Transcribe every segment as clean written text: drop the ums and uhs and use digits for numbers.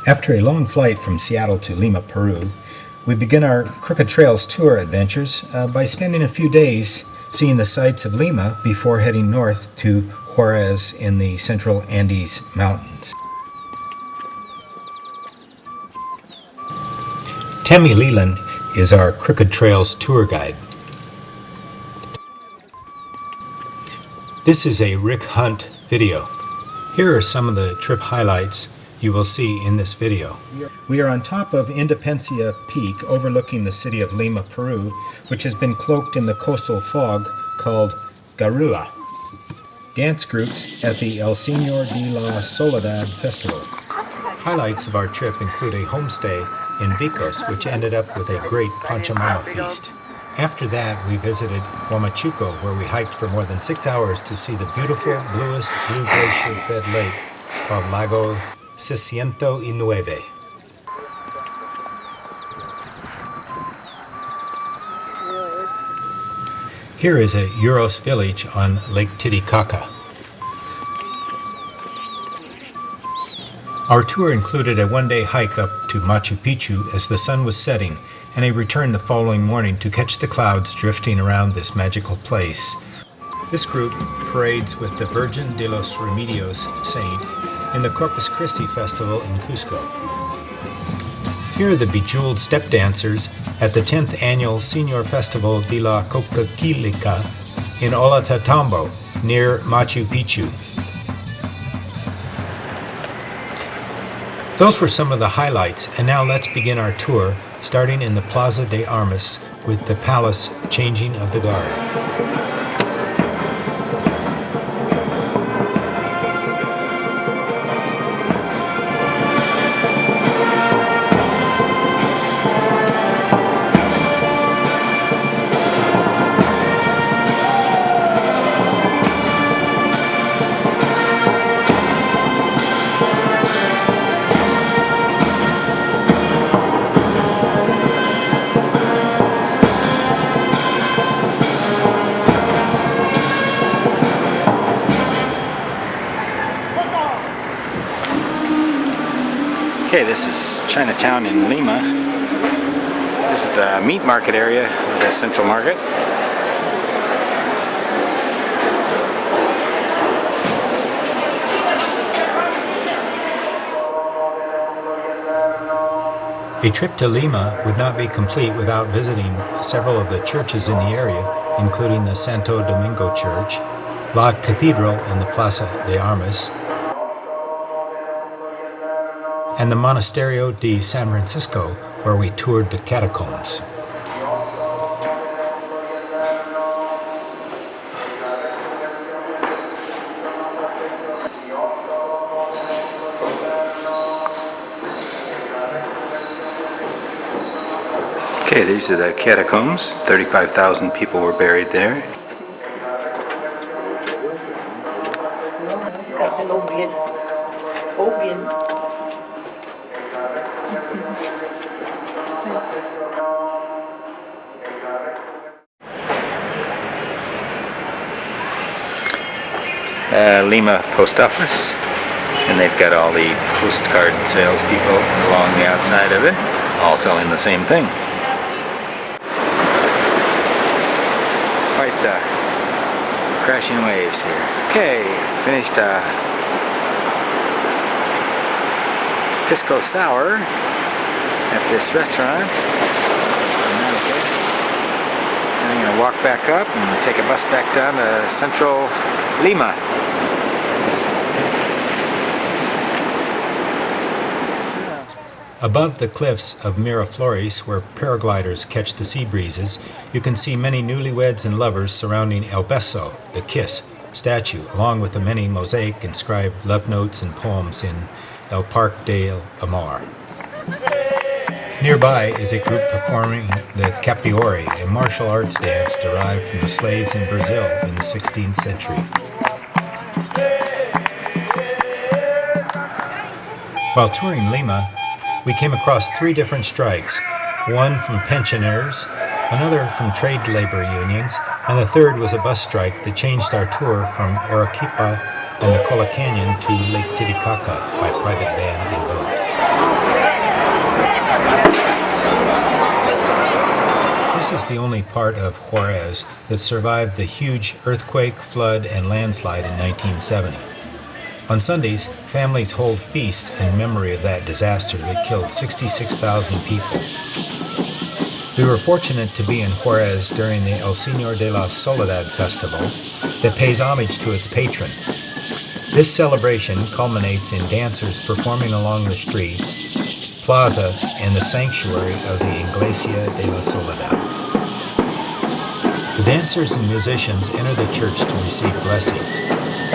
After a long flight from Seattle to Lima, Peru, we begin our Crooked Trails tour adventures by spending a few days seeing the sights of Lima before heading north to Huaraz in the central Andes Mountains. Tammy Leland is our Crooked Trails tour guide. This is a Rick Hunt video. Here are some of the trip highlights you will see in this video. We are on top of Independencia Peak overlooking the city of Lima, Peru, which has been cloaked in the coastal fog called Garula. Dance groups at the El Señor de la Soledad Festival. Highlights of our trip include a homestay in Vicos, which ended up with a great Pachamama feast. After that, we visited Huamachuco, where we hiked for more than 6 hours to see the beautiful bluest blue glacier-fed lake called Lago 609. Here is a Huaraz village on Lake Titicaca. Our tour included a one-day hike up to Machu Picchu as the sun was setting, and a return the following morning to catch the clouds drifting around this magical place. This group parades with the Virgin de los Remedios saint in the Corpus Christi festival in Cusco. Here are the bejeweled step dancers at the 10th annual Señor Festival de la Coca-Quilica in Ollantaytambo near Machu Picchu. Those were some of the highlights, and now let's begin our tour, starting in the Plaza de Armas with the palace changing of the guard. Okay, this is Chinatown in Lima. This is the meat market area of the central market. A trip to Lima would not be complete without visiting several of the churches in the area, including the Santo Domingo Church, La Cathedral in the Plaza de Armas, and the Monasterio de San Francisco, where we toured the catacombs. Okay, these are the catacombs. 35,000 people were buried there. Lima post office, and they've got all the postcard salespeople along the outside of it, all selling the same thing. Quite the crashing waves here. Okay, finished Pisco Sour at this restaurant. I'm going to walk back up and take a bus back down to central Lima. Above the cliffs of Miraflores, where paragliders catch the sea breezes, you can see many newlyweds and lovers surrounding El Beso, the kiss, statue, along with the many mosaic inscribed love notes and poems in El Parque del Amor. Nearby is a group performing the capiore, a martial arts dance derived from the slaves in Brazil in the 16th century. While touring Lima, we came across 3 different strikes, one from pensioners, another from trade labor unions, and the third was a bus strike that changed our tour from Arequipa and the Cola Canyon to Lake Titicaca by private van and boat. This is the only part of Huaraz that survived the huge earthquake, flood, and landslide in 1970. On Sundays, families hold feasts in memory of that disaster that killed 66,000 people. We were fortunate to be in Huaraz during the El Señor de la Soledad Festival that pays homage to its patron. This celebration culminates in dancers performing along the streets, plaza, and the sanctuary of the Iglesia de la Soledad. The dancers and musicians enter the church to receive blessings.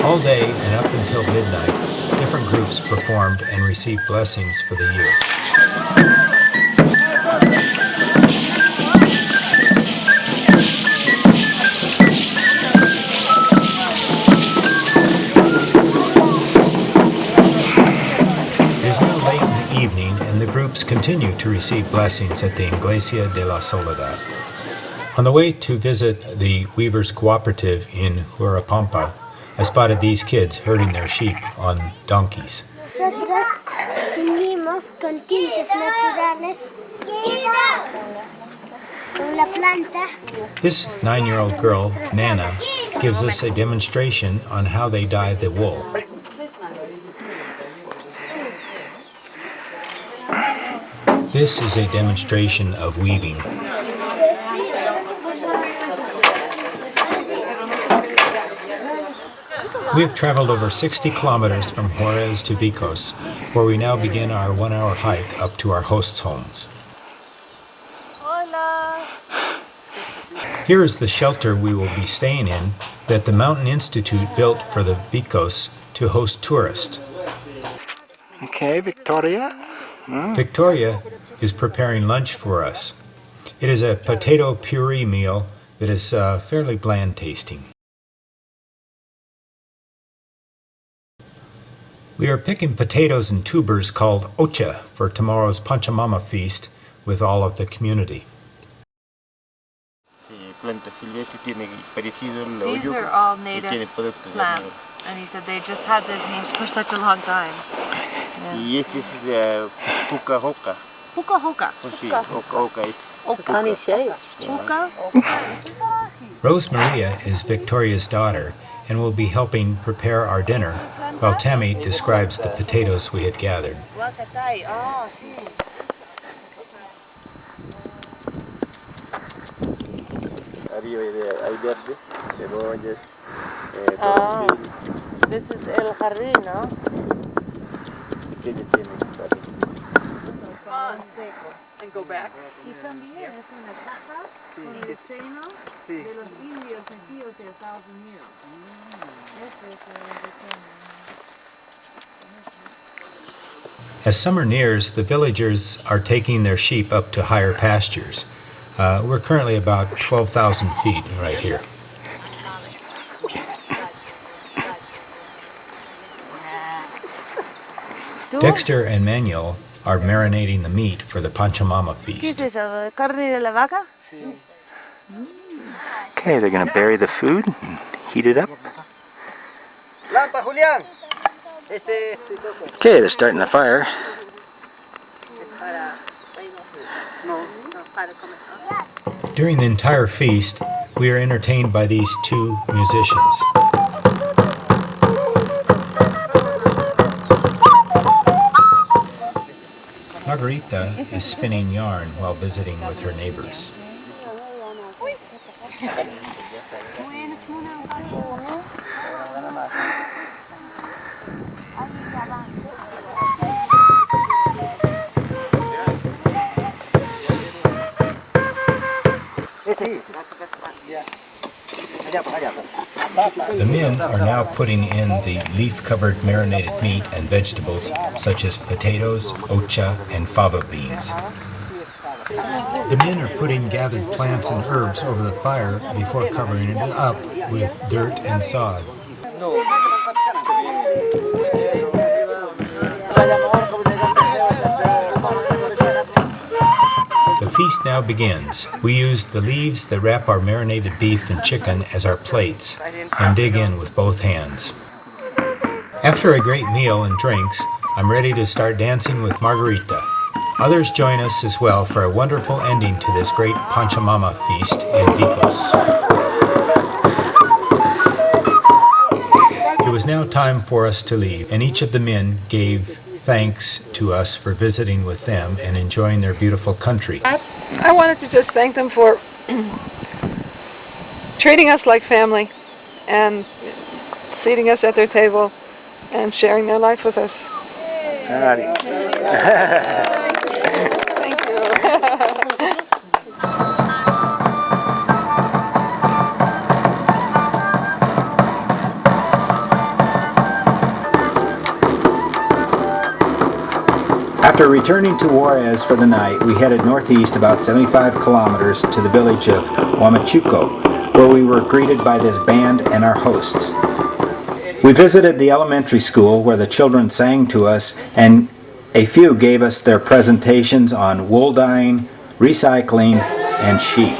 All day and up until midnight, different groups performed and received blessings for the year. It is now late in the evening and the groups continue to receive blessings at the Iglesia de la Soledad. On the way to visit the Weavers Cooperative in Huaripampa, I spotted these kids herding their sheep on donkeys. Nosotros tuvimos con tintes naturales con la planta. This 9-year-old girl, Nana, gives us a demonstration on how they dye the wool. This is a demonstration of weaving. We have traveled over 60 kilometers from Huaraz to Vicos, where we now begin our 1-hour hike up to our hosts' homes. Hola. Here is the shelter we will be staying in that the Mountain Institute built for the Vicos to host tourists. Okay, Victoria. Victoria is preparing lunch for us. It is a potato puree meal that is fairly bland tasting. We are picking potatoes and tubers called ocha for tomorrow's Pachamama feast with all of the community. These are all native plants, and he said they just had those names for such a long time. Y este es Puka Hoka. Puka hoka. Puka. Rose Maria is Victoria's daughter and will be helping prepare our dinner while Tammy describes the potatoes we had gathered. This is el jardín, no? And go back. Y también es una caja con el seno de los indios nativos de Estados Unidos. Este es el seno. As summer nears, the villagers are taking their sheep up to higher pastures. We're currently about 12,000 feet right here. Dexter and Manuel are marinating the meat for the Pachamama feast. ¿Carne de la vaca? Okay, they're gonna bury the food and heat it up. Okay, they're starting the fire. During the entire feast, we are entertained by these two musicians. Margarita is spinning yarn while visiting with her neighbors. The men are now putting in the leaf-covered marinated meat and vegetables such as potatoes, ocha, and fava beans. The men are putting gathered plants and herbs over the fire before covering it up with dirt and sod. The feast now begins. We use the leaves that wrap our marinated beef and chicken as our plates and dig in with both hands. After a great meal and drinks, I'm ready to start dancing with Margarita. Others join us as well for a wonderful ending to this great Pachamama feast in Vicos. It was now time for us to leave, and each of the men gave thanks to us for visiting with them and enjoying their beautiful country. I wanted to just thank them for treating us like family and seating us at their table and sharing their life with us. Thank you. After returning to Huaraz for the night, we headed northeast about 75 kilometers to the village of Huamachuco, where we were greeted by this band and our hosts. We visited the elementary school where the children sang to us, and a few gave us their presentations on wool dyeing, recycling, and sheep.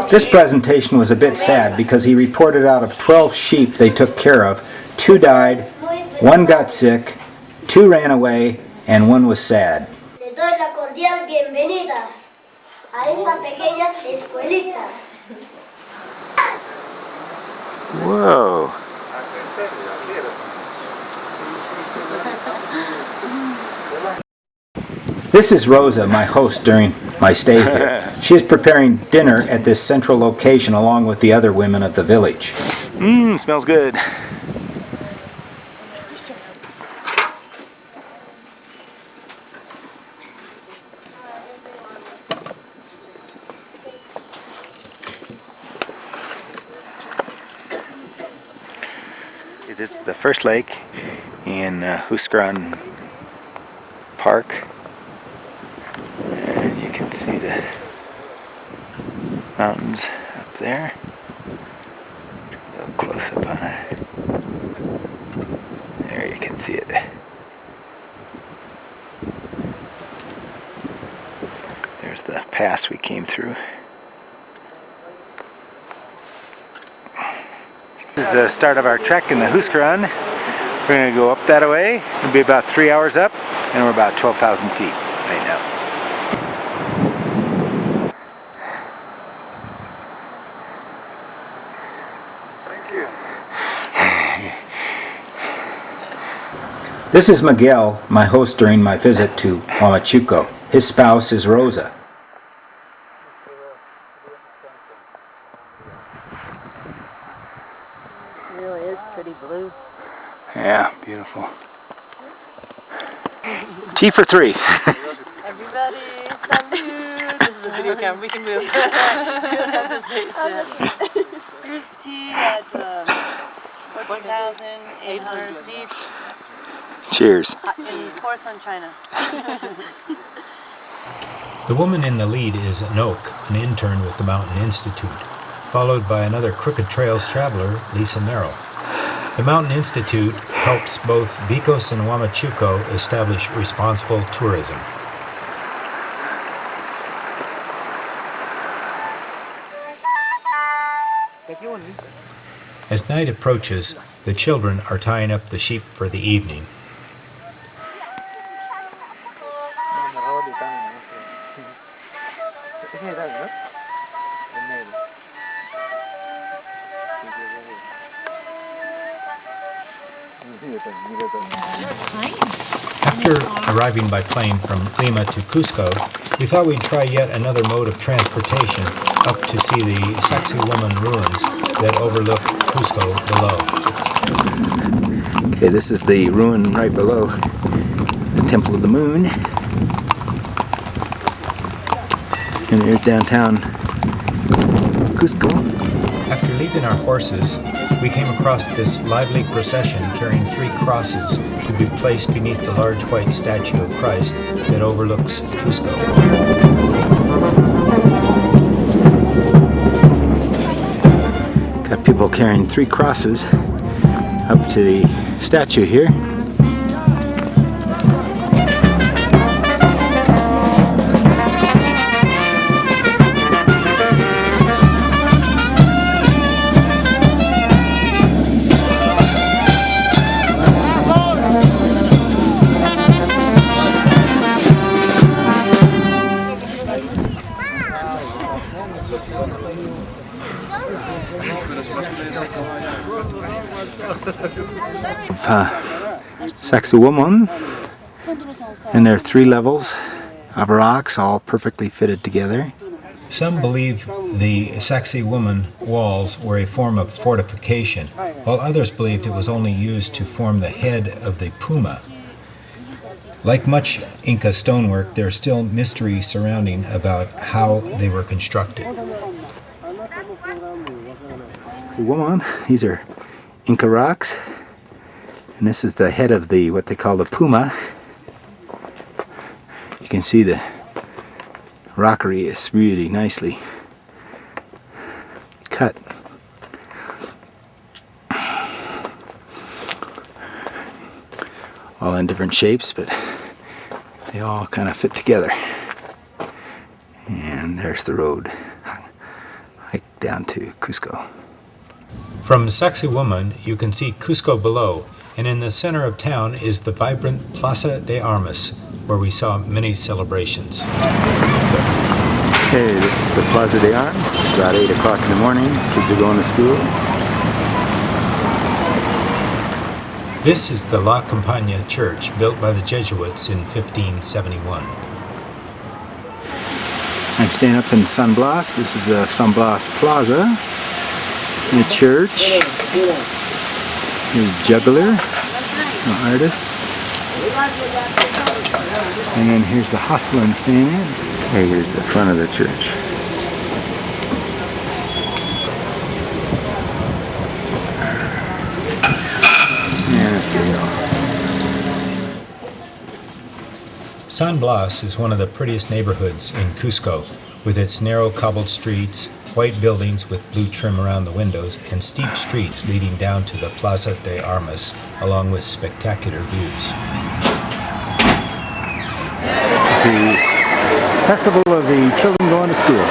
This presentation was a bit sad because he reported out of 12 sheep they took care of, 2 died, 1 got sick, 2 ran away, and 1 was sad. Le doy la cordial bienvenida a esta pequeña escuelita. Whoa. This is Rosa, my host during my stay here. She is preparing dinner at this central location along with the other women of the village. Smells good. This is the first lake in Huascarán Park. And you can see the mountains up there. A little close up on it. There you can see it. There's the pass we came through. This is the start of our trek in the Huascarán. We're going to go up that way. It'll be about 3 hours up, and we're about 12,000 feet right now. This is Miguel, my host during my visit to Huamachuco. His spouse is Rosa. It really is pretty blue. Yeah, beautiful. Tea for 3. Everybody, salute! This is a video camera, we can move. You don't have to stay still. Here's tea at 14,800 feet. Cheers. In porcelain China. The woman in the lead is Anoke, an intern with the Mountain Institute, followed by another Crooked Trails traveler, Lisa Merrill. The Mountain Institute helps both Vicos and Huamachuco establish responsible tourism. As night approaches, the children are tying up the sheep for the evening. After arriving by plane from Lima to Cusco, we thought we'd try yet another mode of transportation up to see the Sacsayhuaman ruins that overlook Cusco below. Okay, this is the ruin right below the Temple of the Moon. And here's downtown Cusco. After leaving our horses, we came across this lively procession carrying 3 crosses to be placed beneath the large white statue of Christ that overlooks Cusco. Got people carrying 3 crosses up to the statue here. Sexy woman, and there are 3 levels of rocks all perfectly fitted together. Some believe the Sexy Woman walls were a form of fortification, while others believed it was only used to form the head of the puma. Like much Inca stonework, there's still mystery surrounding about how they were constructed. Sexy Woman, these are Inca rocks. And this is the head of the what they call the puma. You can see the rockery is really nicely cut. All in different shapes, but they all kind of fit together. And there's the road hike down to Cusco. From Sexy Woman, you can see Cusco below. And in the center of town is the vibrant Plaza de Armas, where we saw many celebrations. Okay, this is the Plaza de Armas. It's about 8 o'clock in the morning. Kids are going to school. This is the La Compagna Church, built by the Jesuits in 1571. I'm staying up in San Blas. This is San Blas Plaza, the church. Here's a juggler, an artist. And then here's the hostel I'm staying in. Okay, here's the front of the church. And here we go. San Blas is one of the prettiest neighborhoods in Cusco, with its narrow cobbled streets, white buildings with blue trim around the windows, and steep streets leading down to the Plaza de Armas, along with spectacular views. The festival of the children going to school.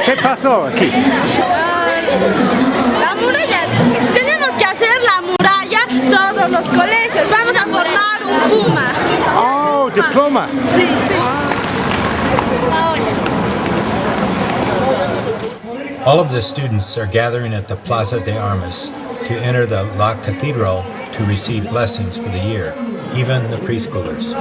¿Qué pasó aquí? La muralla. Tenemos que hacer la muralla todos los colegios. Vamos a formar un puma. Oh, diploma. Sí, sí. All of the students are gathering at the Plaza de Armas to enter the La Cathedral to receive blessings for the year, even the preschoolers.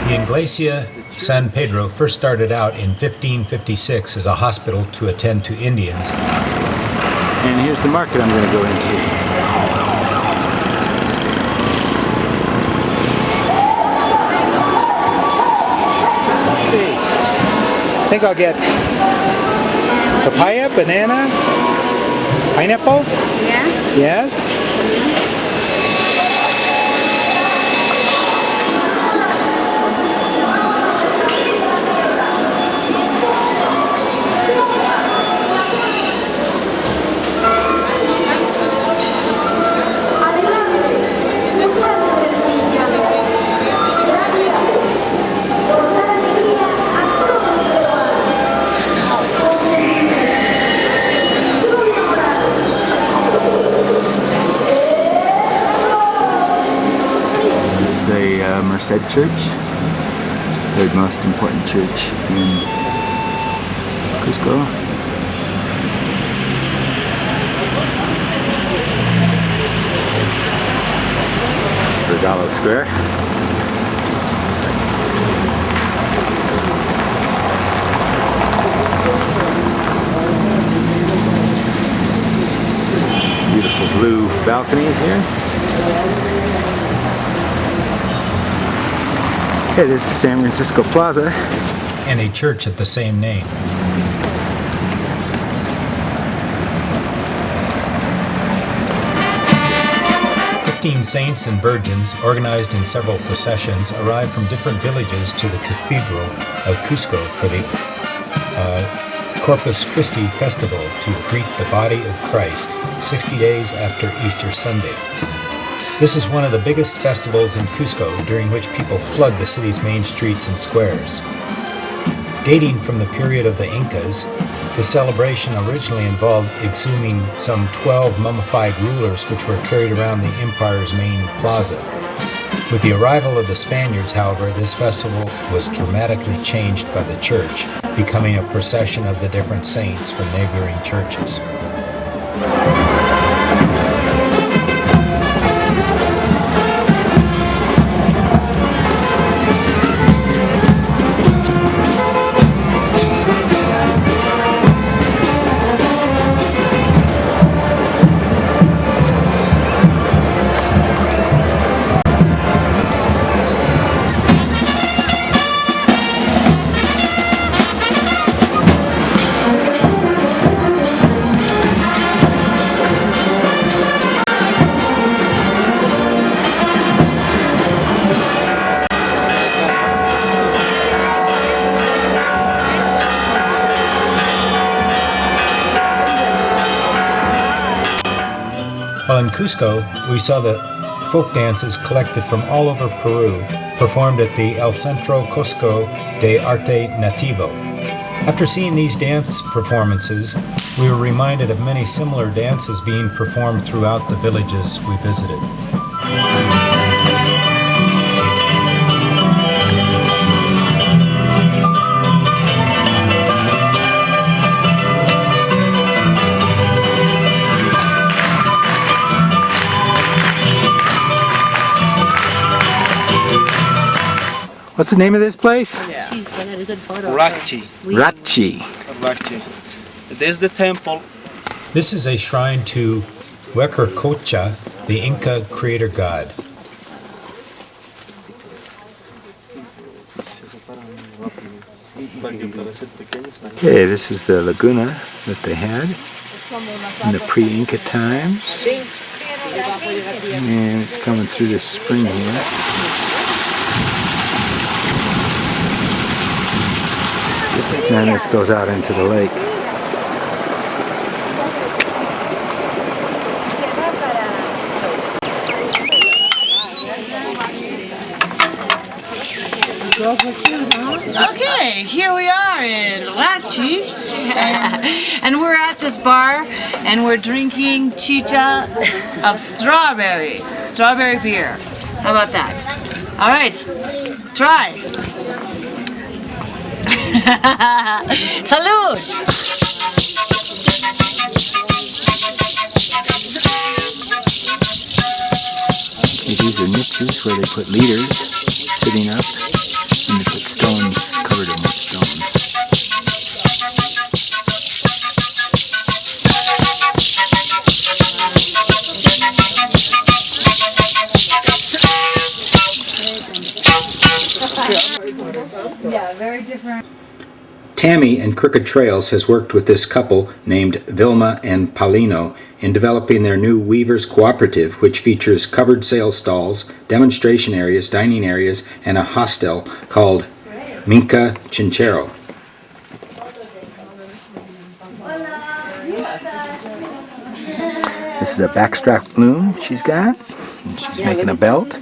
The Iglesia San Pedro first started out in 1556 as a hospital to attend to Indians. And here's the market I'm going to go into. Let's see. I think I'll get papaya, banana, pineapple. Yeah. Yes. Merced Church, third most important church in Cusco. hollow square. Beautiful blue balconies here. Okay, this is San Francisco Plaza. And a church of the same name. Saints and virgins, organized in several processions, arrived from different villages to the Cathedral of Cusco for the Corpus Christi Festival to greet the body of Christ 60 days after Easter Sunday. This is one of the biggest festivals in Cusco, during which people flood the city's main streets and squares. Dating from the period of the Incas, the celebration originally involved exhuming some 12 mummified rulers which were carried around the empire's main plaza. With the arrival of the Spaniards, however, this festival was dramatically changed by the church, becoming a procession of the different saints from neighboring churches. While in Cusco, we saw the folk dances collected from all over Peru, performed at the El Centro Cusco de Arte Nativo. After seeing these dance performances, we were reminded of many similar dances being performed throughout the villages we visited. What's the name of this place? Rachi. Rachi. This is the temple. This is a shrine to Huequircocha, the Inca creator god. Okay, this is the laguna that they had in the pre-Inca times. And it's coming through this spring here. And then this goes out into the lake. Okay, here we are in Rachi, and we're at this bar, and we're drinking chicha of strawberry beer. How about that? All right, try. Salud! Okay, these are niches where they put leaders sitting up, and they put stones covered in with stones. Yeah, very different. Tammy and Crooked Trails has worked with this couple named Vilma and Paulino in developing their new Weavers Cooperative, which features covered sales stalls, demonstration areas, dining areas, and a hostel called Minca Chinchero. This is a backstrap loom she's got. And she's making a belt.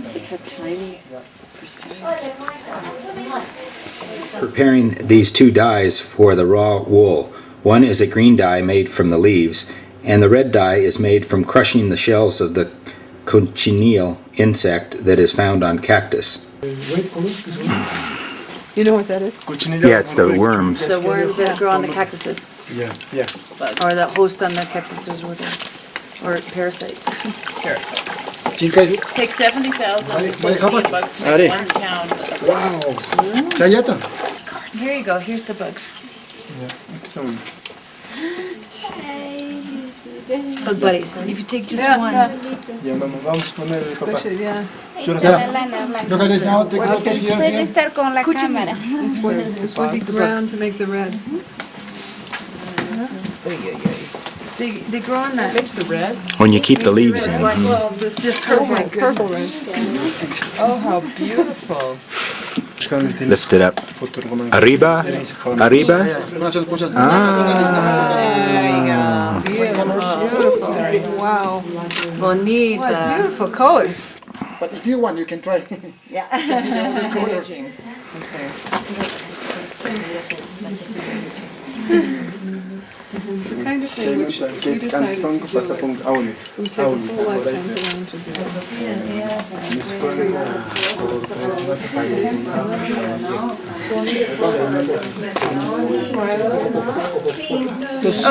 Preparing these two dyes for the raw wool. One is a green dye made from the leaves, and the red dye is made from crushing the shells of the cochineal insect that is found on cactus. You know what that is? Yeah, it's the worms. The worms that grow on the cactuses. Yeah. Or that host on the cactuses. or parasites. Parasites. 지금까지 Take 70,000 많이 $14 가봤죠? to make 1 pound. 와우. 잘했다. Here you go. Here's the bugs. Excellent. Bug buddies. If you take just one. Ya vamos a poner el papá. Yeah. Lo que les llamo, te costas que Puede estar con la cámara. It's with the ground to make the red. They grow on that. Makes the red. When you keep the leaves in. Well, this is purple red. Oh, how beautiful. Lift it up. Arriba. Arriba. Beautiful. Wow. Bonita. What beautiful colors. But if you want, you can try. It's the kind of thing which we decided to do. We take a whole lifetime to do.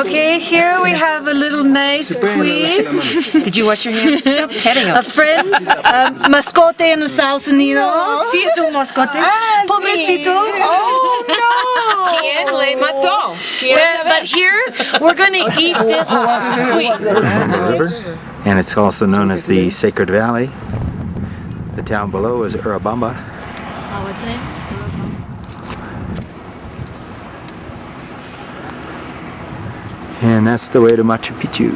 Okay, here we have a little nice queen. Did you wash your hands? Stop petting him. A friend, mascote en los Estados Unidos. Sí, es un mascote. Pobrecito. Oh, no. ¿Quién le mató? But here, we're going to eat this queen. River, and it's also known as the Sacred Valley. The town below is Huaripampa. Oh, what's the name? And that's the way to Machu Picchu.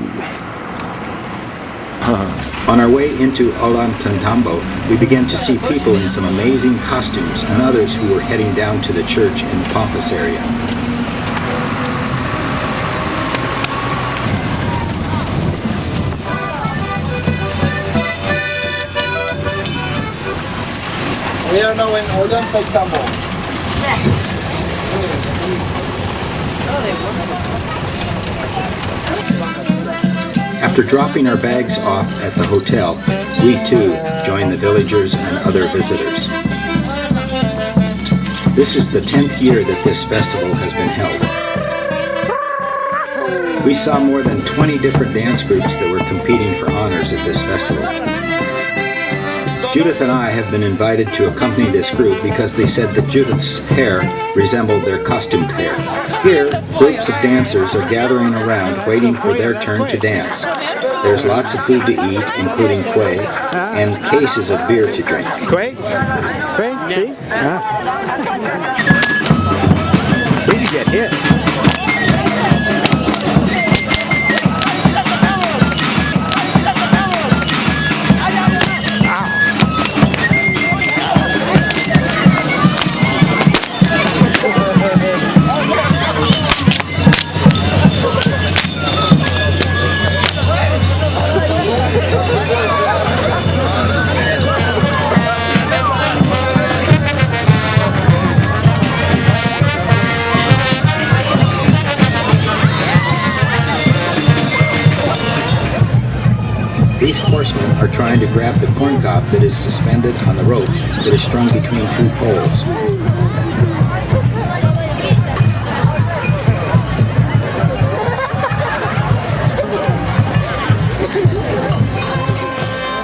On our way into Ollantaytambo, we began to see people in some amazing costumes and others who were heading down to the church in the Pampas area. We are now in Untitled. After dropping our bags off at the hotel, we too joined the villagers and other visitors. This is the 10th year that this festival has been held. We saw more than 20 different dance groups that were competing for honors at this festival. Judith and I have been invited to accompany this group because they said that Judith's hair resembled their costumed hair. Here, groups of dancers are gathering around waiting for their turn to dance. There's lots of food to eat, including quay, and cases of beer to drink. Quay? Quay? See? Way to get hit. These horsemen are trying to grab the corn cob that is suspended on the rope that is strung between two poles.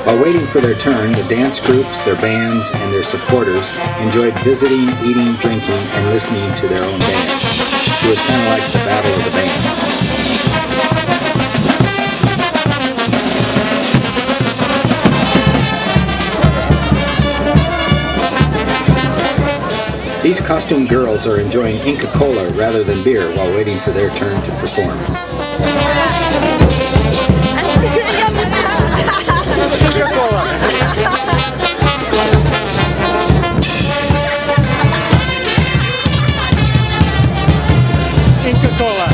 While waiting for their turn, the dance groups, their bands, and their supporters enjoyed visiting, eating, drinking, and listening to their own bands. It was kind of like the Battle of the Bands. These costume girls are enjoying Inca Cola rather than beer while waiting for their turn to perform. Inca Cola.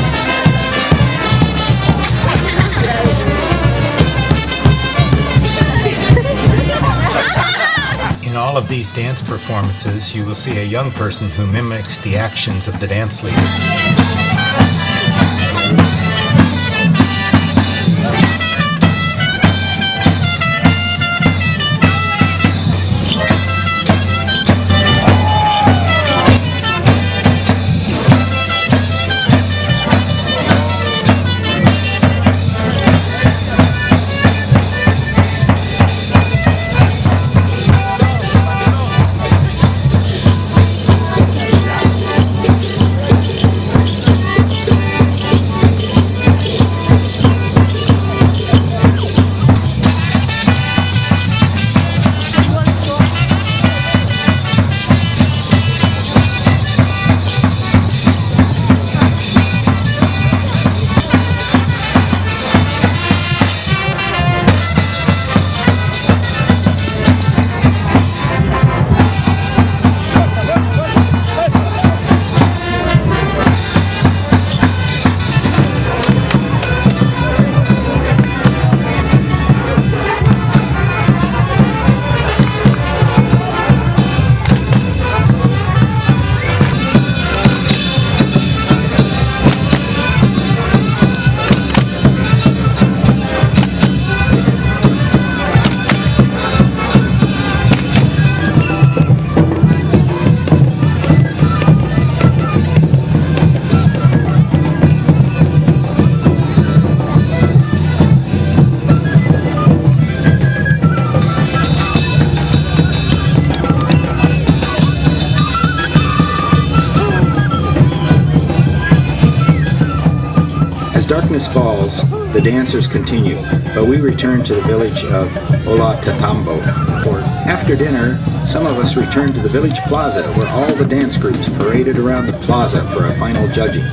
In all of these dance performances, you will see a young person who mimics the actions of the dance leader. darkness falls, the dancers continue, but we return to the village of Olatatambo. For after dinner, some of us return to the village plaza where all the dance groups paraded around the plaza for a final judging.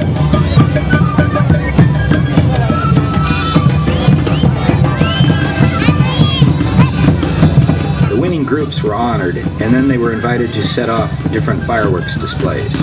The winning groups were honored, and then they were invited to set off different fireworks displays.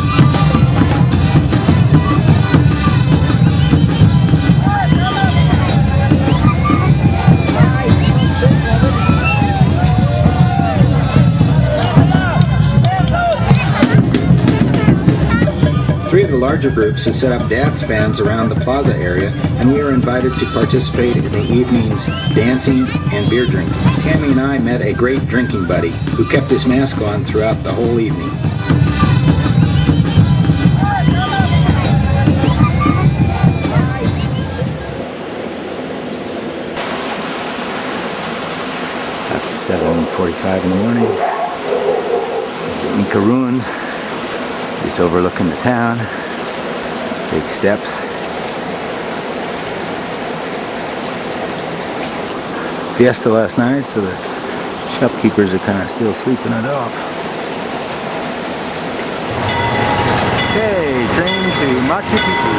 Three of the larger groups had set up dance bands around the plaza area, and we were invited to participate in the evening's dancing and beer drinking. Tammy and I met a great drinking buddy who kept his mask on throughout the whole evening. That's 7:45 in the morning. There's the Inca ruins. Just overlooking the town. Big steps. Fiesta last night, so the shopkeepers are kind of still sleeping it off. Okay, train to Machu Picchu.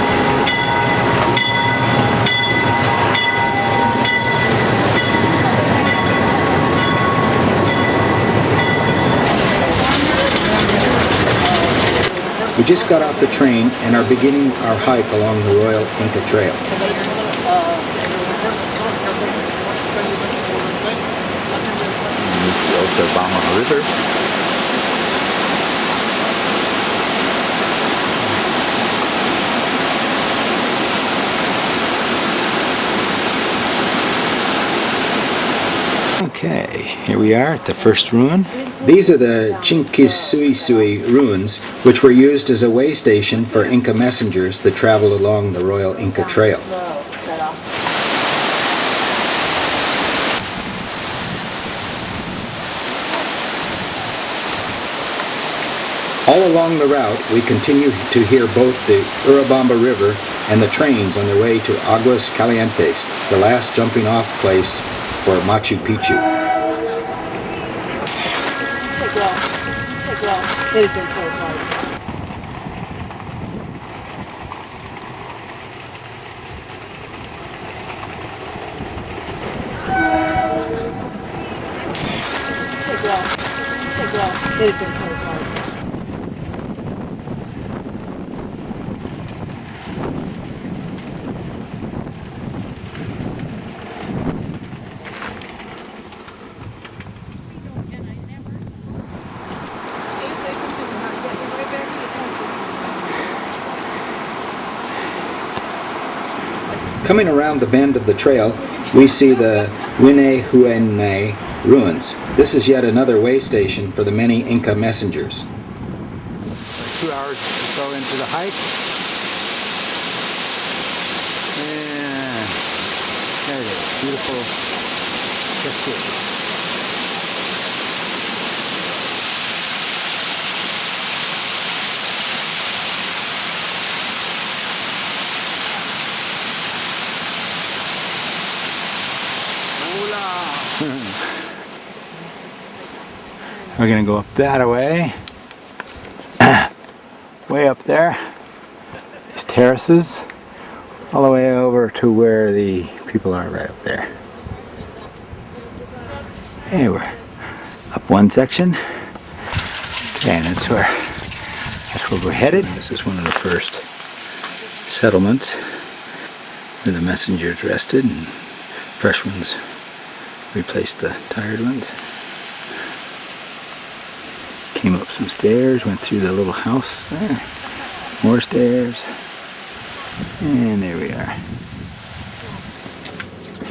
We just got off the train and are beginning our hike along the Royal Inca Trail. The Huarampa River. Okay, here we are at the first ruin. These are the Chinkisuisui ruins, which were used as a way station for Inca messengers that traveled along the Royal Inca Trail. All along the route, we continue to hear both the Huaripampa River and the trains on their way to Aguas Calientes, the last jumping off place for Machu Picchu. Coming around the bend of the trail, we see the Waianae ruins. This is yet another way station for the many Inca messengers. 2 hours or so into the hike. And there it is, beautiful cascade. We're going to go up that way. Way up there. These terraces. All the way over to where the people are right up there. Hey, we're up one section. Okay, and that's where we're headed. This is one of the first settlements where the messengers rested and fresh ones replaced the tired ones. Came up some stairs, went through the little house there. More stairs. And there we are.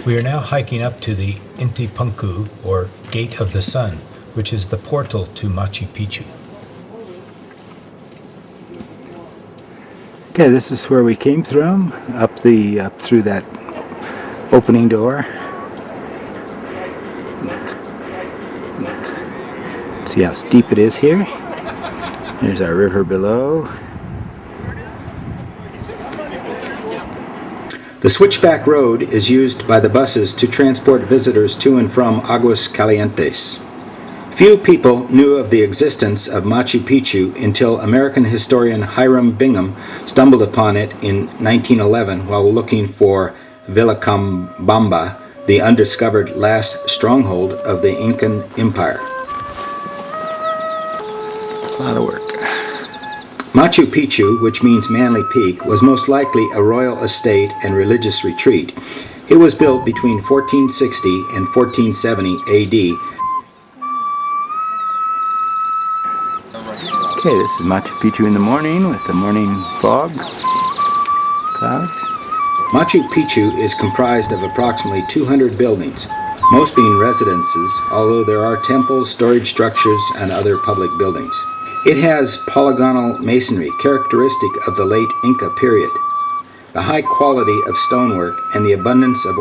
We are now hiking up to the Inti Punku, or Gate of the Sun, which is the portal to Machu Picchu. Okay, this is where we came from, up through that opening door. See how steep it is here. There's our river below. The switchback road is used by the buses to transport visitors to and from Aguas Calientes. Few people knew of the existence of Machu Picchu until American historian Hiram Bingham stumbled upon it in 1911 while looking for Vilcabamba, the undiscovered last stronghold of the Incan Empire. A lot of work. Machu Picchu, which means Manly Peak, was most likely a royal estate and religious retreat. It was built between 1460 and 1470 AD. Okay, this is Machu Picchu in the morning with the morning fog, clouds. Machu Picchu is comprised of approximately 200 buildings, most being residences, although there are temples, storage structures, and other public buildings. It has polygonal masonry, characteristic of the late Inca period. The high quality of stonework and the abundance of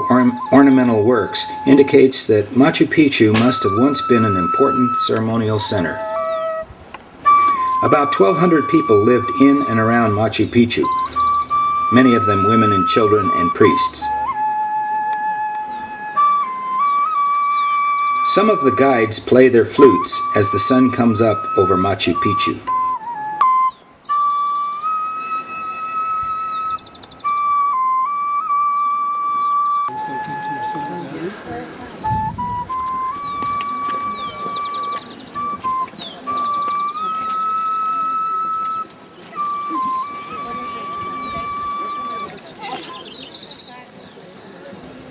ornamental works indicates that Machu Picchu must have once been an important ceremonial center. About 1,200 people lived in and around Machu Picchu, many of them women and children and priests. Some of the guides play their flutes as the sun comes up over Machu Picchu.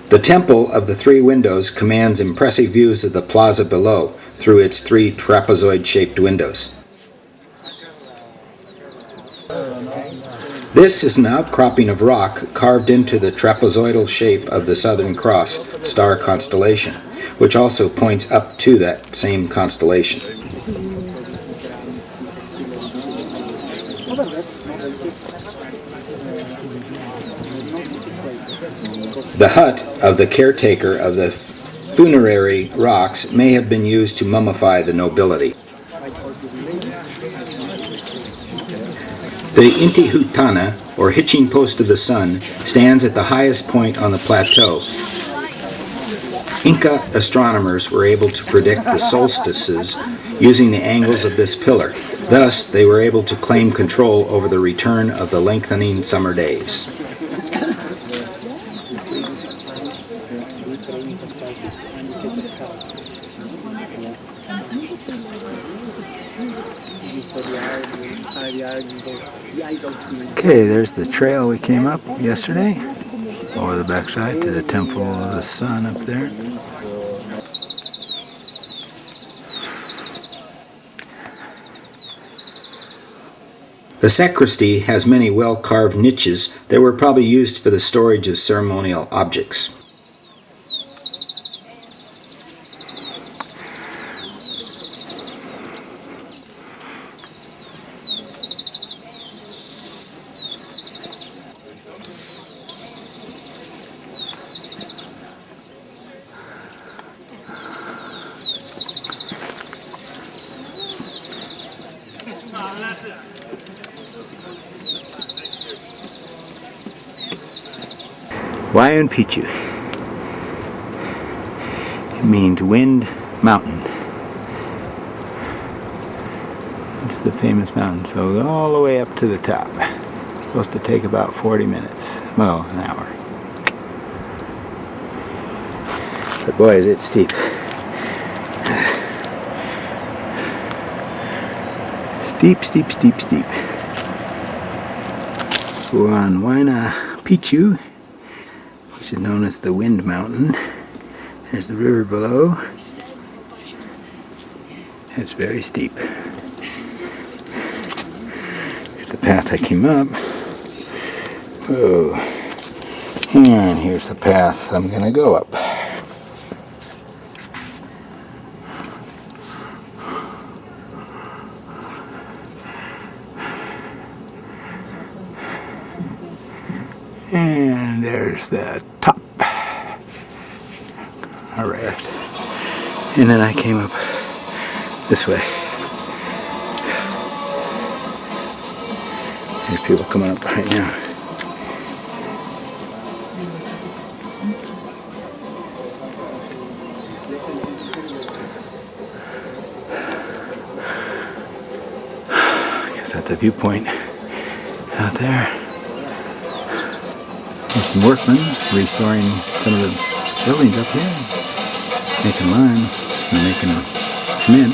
The Temple of the Three Windows commands impressive views of the plaza below through its 3 trapezoid-shaped windows. This is an outcropping of rock carved into the trapezoidal shape of the Southern Cross star constellation, which also points up to that same constellation. The hut of the caretaker of the funerary rocks may have been used to mummify the nobility. The Intihuatana, or hitching post of the sun, stands at the highest point on the plateau. Inca astronomers were able to predict the solstices using the angles of this pillar. Thus, they were able to claim control over the return of the lengthening summer days. Okay, there's the trail we came up yesterday over the backside to the Temple of the Sun up there. The sacristy has many well-carved niches that were probably used for the storage of ceremonial objects. Waianae Picchu. It means Wind Mountain. It's the famous mountain, so go all the way up to the top. It's supposed to take about 40 minutes. Well, an hour. But boy, is it steep. Steep, steep, steep, steep. We're on Waianae Picchu, which is known as the Wind Mountain. There's the river below. It's very steep. Here's the path I came up. Whoa. And here's the path I'm going to go up. And there's the top. Alright. And then I came up this way. There's people coming up right now. That's a viewpoint out there. There's some workmen restoring some of the buildings up here. Making lime and making cement.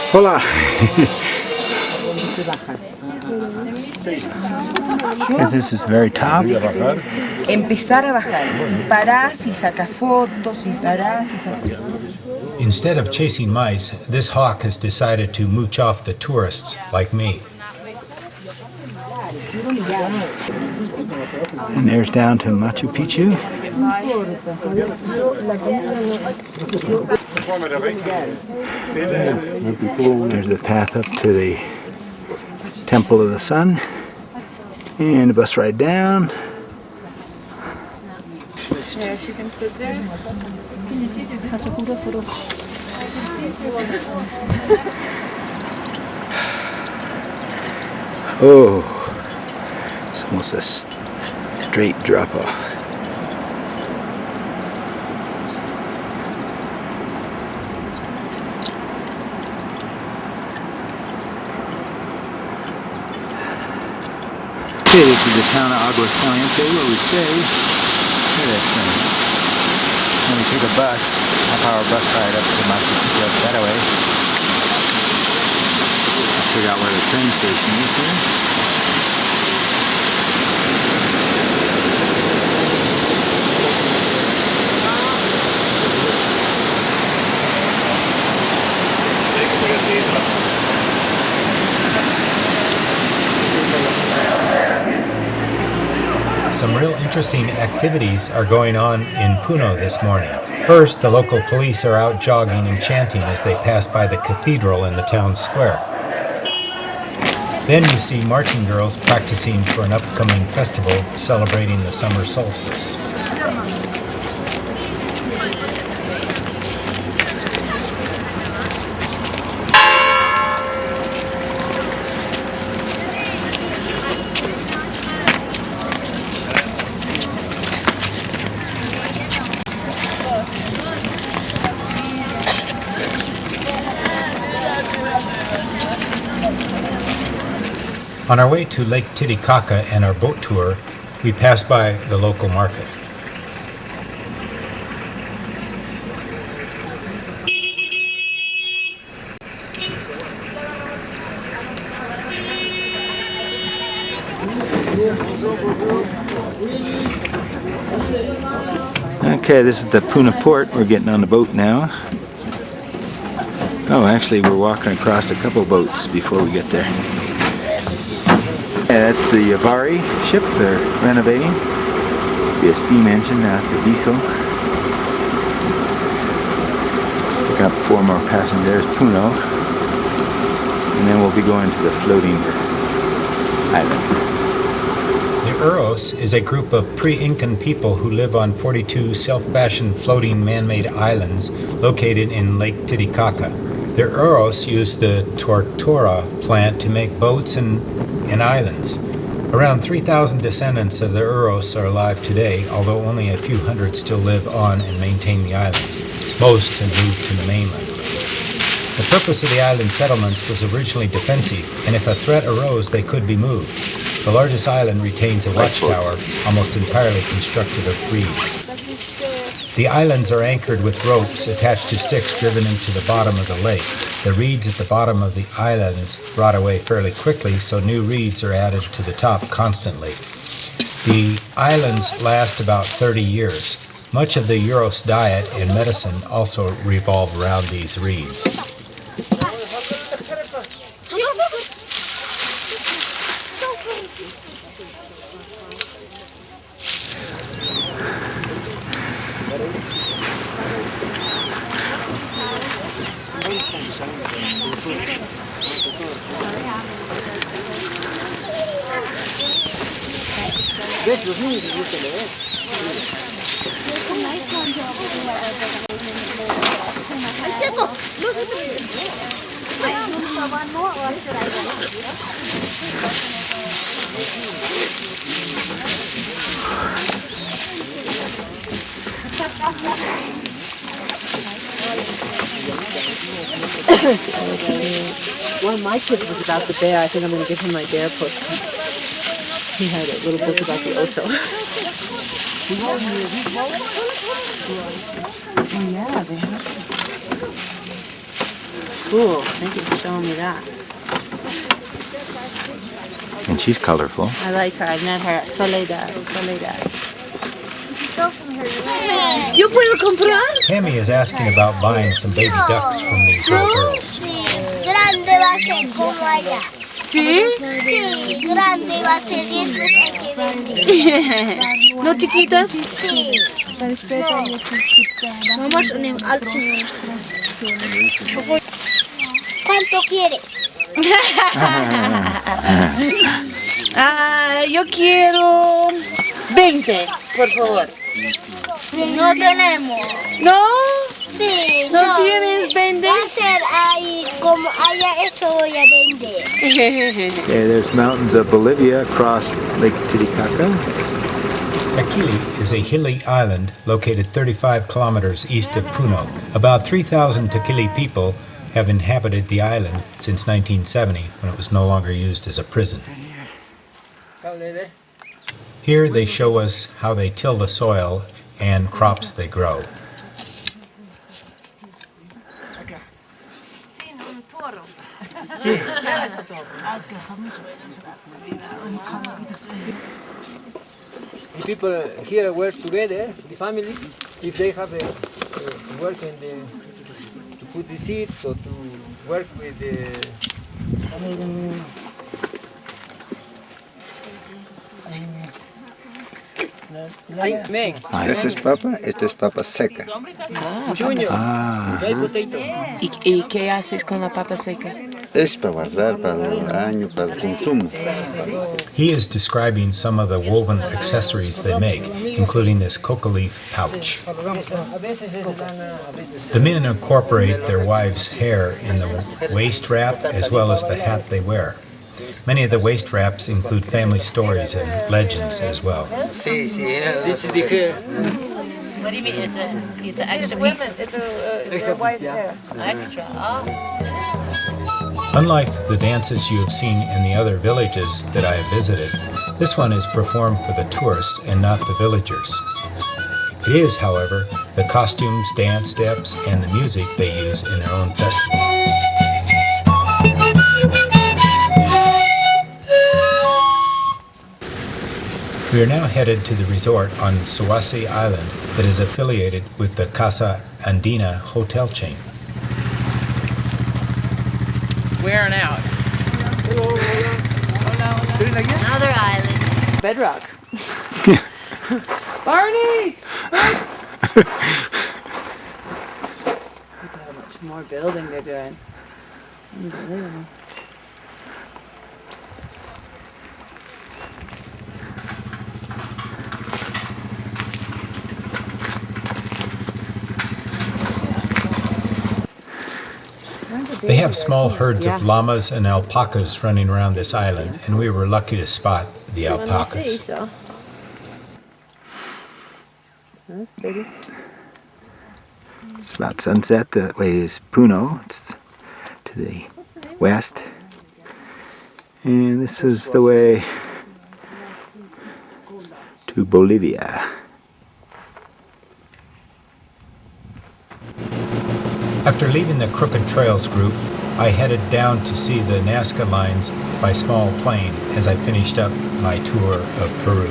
Hola! This is very top. Empezar a bajar. Parás y sacas fotos y parás y sacas. Instead of chasing mice, this hawk has decided to mooch off the tourists like me. And there's down to Machu Picchu. There's the path up to the Temple of the Sun. And a bus ride down. Yeah, she can sit there. Oh, it's almost a straight drop off. Okay, this is the town of Aguas Caliente where we stay. Look at that thing. And we take a bus, half-hour bus ride up to Machu Picchu that way. Figure out where the train station is here. Some real interesting activities are going on in Puno this morning. First, the local police are out jogging and chanting as they pass by the cathedral in the town square. Then you see marching girls practicing for an upcoming festival celebrating the summer solstice. On our way to Lake Titicaca and our boat tour, we pass by the local market. Okay, this is the Puno port. We're getting on the boat now. Oh, actually we're walking across a couple boats before we get there. Yeah, that's the Avari ship they're renovating. Used to be a steam engine, now it's a diesel. Picking up 4 more passengers, Puno. And then we'll be going to the floating islands. The Uros is a group of pre-Incan people who live on 42 self-fashioned floating man-made islands located in Lake Titicaca. The Uros use the tortora plant to make boats and islands. Around 3,000 descendants of the Uros are alive today, although only a few hundred still live on and maintain the islands. Most have moved to the mainland. The purpose of the island settlements was originally defensive, and if a threat arose, they could be moved. The largest island retains a watchtower, almost entirely constructed of reeds. The islands are anchored with ropes attached to sticks driven into the bottom of the lake. The reeds at the bottom of the islands rot away fairly quickly, so new reeds are added to the top constantly. The islands last about 30 years. Much of the Uros diet and medicine also revolve around these reeds. One of my kids was about the bear. I think I'm going to give him my bear book. He had a little book about the oso. Oh yeah, they have. Cool. Thank you for showing me that. And she's colorful. I like her. I met her. Soledad. ¿Yo puedo comprar? Tammy is asking about buying some baby ducks from these little girls. Sí, grande va a ser como allá. ¿Sí? Sí, grande va a ser y después hay que vender. ¿No chiquitas? Sí. Vamos a unir al Señor. ¿Cuánto quieres? Yo quiero 20, por favor. No tenemos. ¿No? Sí, ¿No tienes 20? Va a ser ahí como allá, eso voy a vender. Okay, there's mountains of Bolivia across Lake Titicaca. Aquili is a hilly island located 35 kilometers east of Puno. About 3,000 Taquili people have inhabited the island since 1970, when it was no longer used as a prison. Here they show us how they till the soil and crops they grow. The people here work together, the families, if they have to work in to put the seeds or to work with the Esto es papa seca. ¿Y qué haces con la papa seca? Es para guardar para el año, para el consumo. He is describing some of the woven accessories they make, including this coca leaf pouch. The men incorporate their wives' hair in the waist wrap as well as the hat they wear. Many of the waist wraps include family stories and legends as well. this is the hair. What do you mean? It's an extra Women, piece? it's a wife's hair. Extra, Unlike the dances you have seen in the other villages that I have visited, this one is performed for the tourists and not the villagers. It is, however, the costumes, dance steps, and the music they use in their own festival. We are now headed to the resort on Suwasi Island that is affiliated with the Casa Andina hotel chain. Wearing out. Another island. Bedrock. Barney! Look how much more building they're doing. Unbelievable. They have small herds of llamas and alpacas running around this island, and we were lucky to spot the alpacas. That's pretty. It's about sunset. That way is Puno. It's to the west. And this is the way to Bolivia. After leaving the Crooked Trails group, I headed down to see the Nazca lines by small plane as I finished up my tour of Peru.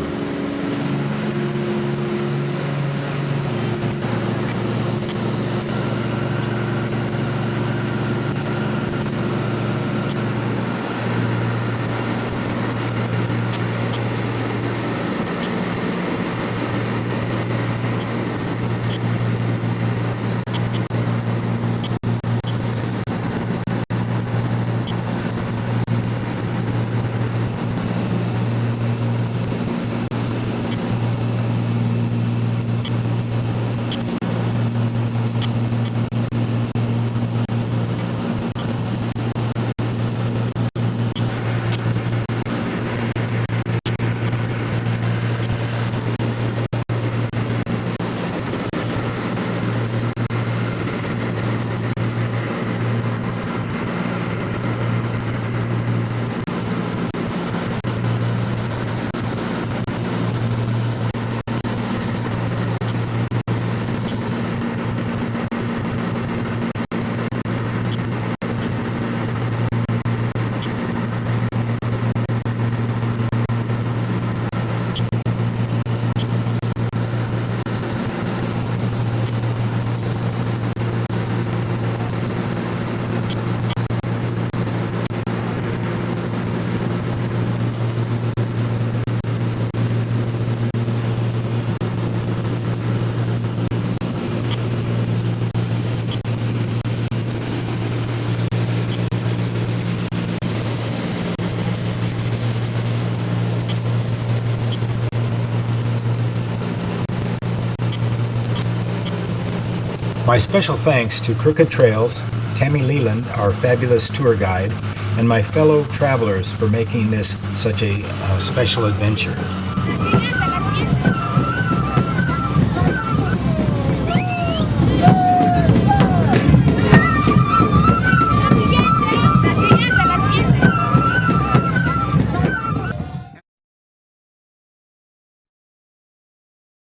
My special thanks to Crooked Trails, Tammy Leland, our fabulous tour guide, and my fellow travelers for making this such a special adventure.